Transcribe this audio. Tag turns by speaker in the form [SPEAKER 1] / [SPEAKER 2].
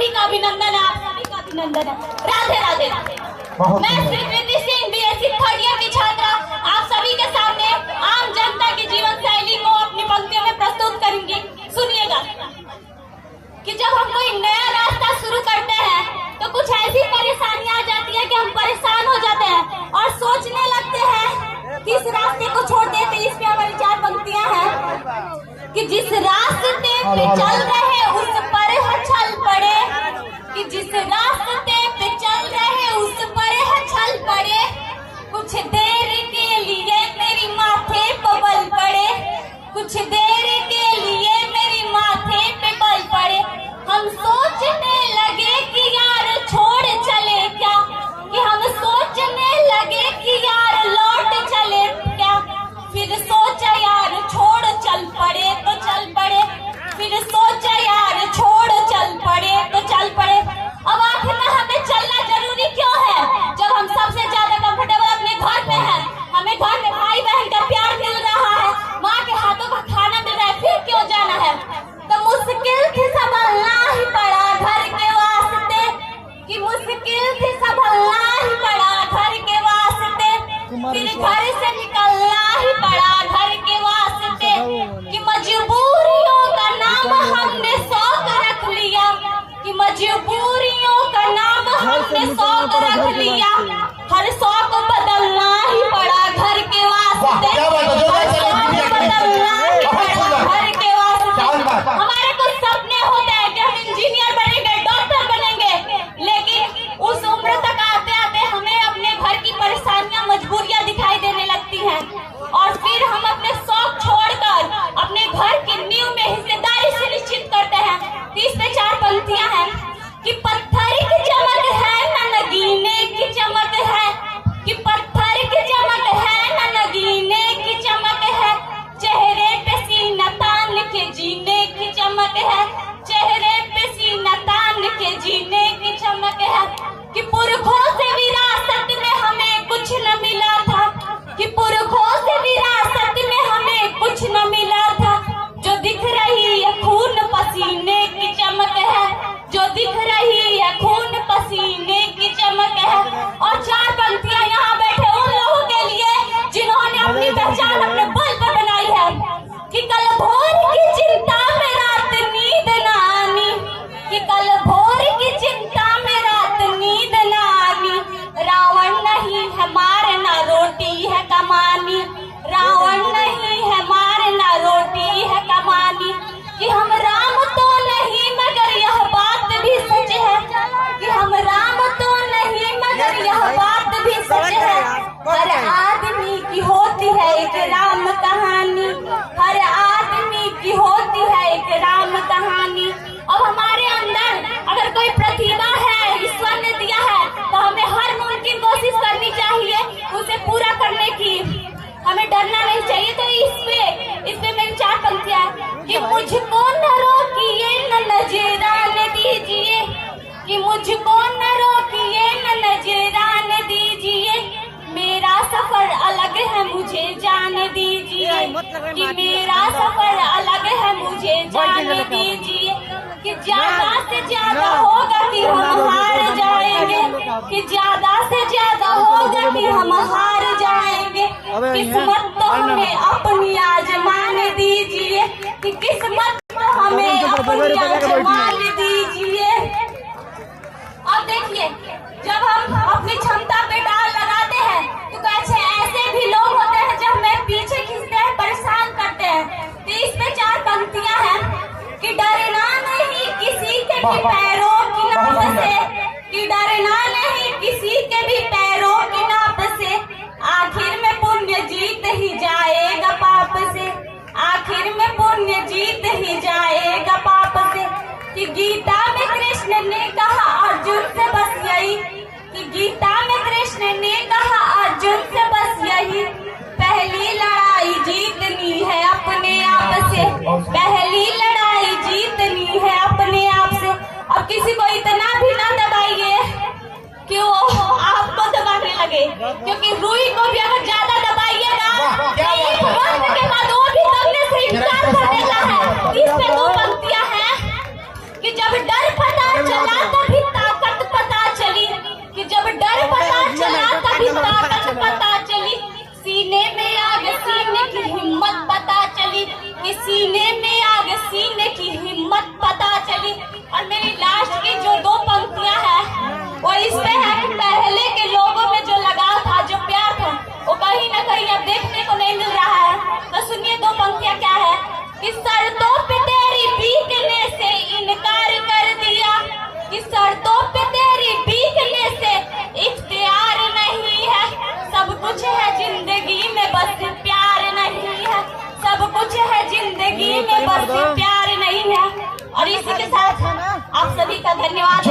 [SPEAKER 1] सभी का अभिनंदन है, आप सभी का अभिनंदन है। राधे राधे। मैं श्री कृति सिंह बीएससी थर्ड ईयर की छात्रा आप सभी के सामने आम जनता की जीवन शैली को अपनी पंक्तियों में प्रस्तुत करूंगी। सुनिएगा कि जब हम कोई नया रास्ता शुरू करते हैं तो कुछ ऐसी परेशानियां आ जाती है कि हम परेशान हो जाते हैं और सोचने लगते हैं कि इस रास्ते को छोड़ देते। इस पे हमारी 4 पंक्तियां हैं कि जिस रास्ते पे चल रहे उस पर हछल पड़े, कि जिस रास्ते पे चल रहे उस पर हछल पड़े, कुछ देर के लिए मेरी माथे पे बल पड़े, कुछ देर के लिए मेरी माथे पे बल पड़े। हम सोचने लगे कि यार छोड़ चले क्या, कि हम सोचने लगे कि यार लौट चले क्या, फिर सोचा यार छोड़ चल पड़े तो चल पड़े, फिर सोचा यार छोड़ चल पड़े तो चल पड़े। अब आखिर में हमें चलना जरूरी क्यों है जब हम सबसे ज्यादा कंफर्टेबल अपने घर में हैं, हमें घर में भाई बहन का प्यार मिल रहा है, माँ के हाथों का खाना मिल रहा है, फिर क्यों जाना है। तो मुश्किल थी संभलना ही पड़ा घर के वास्ते, कि मुश्किल थी संभलना ही पड़ा घर के वास्ते, फिर घर से निकलना ही पड़ा घर के वास्ते, कि मजबूरियों का नाम हमने शौक रख लिया, कि मजबूरियों का नाम हमने शौक रख लिया, हर शौक बदलना ही पड़ा घर के वास्ते, बदलना ही पड़ा घर के वास्ते। हमारे कुछ सपने होते हैं कि हम इंजीनियर बनेंगे, डॉक्टर बनेंगे, लेकिन उस उम्र तक आते आते हमें अपने घर की परेशानियां मजबूरियां दिखाई देने लगती हैं और फिर हम अपने शौक छोड़कर अपने घर की नींव में हिस्सेदारी सुनिश्चित करते हैं। 30 पे 4 पंक्तियां हैं कि पत्थर की चमक है न नगीने की चमक है, कि पत्थर की चमक है न नगीने की चमक है, चेहरे पे सीना तान के जीने की चमक है, चेहरे पे सीना तान के जीने की चमक है, कि पुरखों से विरासत में हमें कुछ न मिला था, कि पुरखों से विरासत में हमें कुछ न मिला था, जो दिख रही है खून पसीने की चमक है, जो दिख रही है खून पसीने की चमक है। और 4 पंक्तियां यहाँ बैठे उन लोगों के लिए जिन्होंने अपनी पहचान अपने बल पर बनाई है, कि कल भोर की चिंता में रात नींद न आनी, कि कल भोर की चिंता में रात नींद न आनी, रावण नहीं है मारना रोटी है कमानी, रावण नहीं है मारना रोटी है कमानी, कि हम राम तो नहीं मगर यह बात भी सच है, कि हम राम तो नहीं मगर यह बात भी सच है, हर आदमी की होती है एक राम कहानी, हर आदमी की होती है एक राम कहानी। अब हमारे अंदर अगर कोई प्रतिभा है ईश्वर ने दिया है तो हमें हर मुमकिन कोशिश करनी चाहिए उसे पूरा करने की, हमें डरना नहीं चाहिए। तो इस पे मेरी 4 पंक्तियां कि मुझको न रोकिए न नजराने दीजिए, कि मुझको न रोकिए न नजराने दीजिए, मेरा सफर अलग है मुझे जाने दीजिए, कि मेरा सफर अलग है मुझे जाने दीजिए, कि ज्यादा से ज्यादा होगा कि हम हार जाएंगे, कि ज्यादा से ज्यादा होगा कि हम हार जाएंगे, किस्मत तो हमें अपनी आजमाने दीजिए, कि किस्मत तो हमें अपनी आजमाने दीजिए। अब देखिए जब हम अपनी क्षमता पे डाल लगाते हैं तो कुछ ऐसे भी लोग होते हैं जो हमें पीछे खींचते हैं, परेशान करते हैं। 30 पे 4 पंक्तियां हैं कि डरना नहीं किसी के भी पैरों की नाप से, कि डरना नहीं किसी के भी पैरों की नाप से, आखिर में पुण्य जीत ही जाएगा पाप से, आखिर में पुण्य जीत ही जाएगा पाप से, कि गीता में कृष्ण ने कहा अर्जुन से बस यही, कि गीता में कृष्ण ने कहा अर्जुन से बस यही, पहली लड़ाई जीतनी है अपने आप से, पहली लड़ाई जीतनी है अपने आप से। अब किसी को इतना भी ना दबाइए कि वो आपको दबाने लगे, क्योंकि रूई को भी अगर ज्यादा दबाइएगा तो एक वक्त के बाद वो भी दबने से इनकार कर देता है। इस पे 2 पंक्तियां हैं कि जब डर पता चला सीने में आग, सीने की हिम्मत पता चली। और मेरी लास्ट की जो 2 पंक्तियां हैं वो इस पे है कि पहले के लोगों में जो लगाव था, जो प्यार था, वो कहीं ना कहीं अब देखने को नहीं मिल रहा है। तो सुनिए 2 पंक्तियां क्या है कि शर्तों पे तेरी बीतने से इनकार कर दिया, कि शर्तों पे तेरी बीतने से इख्तियार नहीं है, सब कुछ है जिंदगी में बस प्यार नहीं है, सब कुछ है जिंदगी में बस प्यार नहीं है। और इसी के साथ आप सभी का धन्यवाद।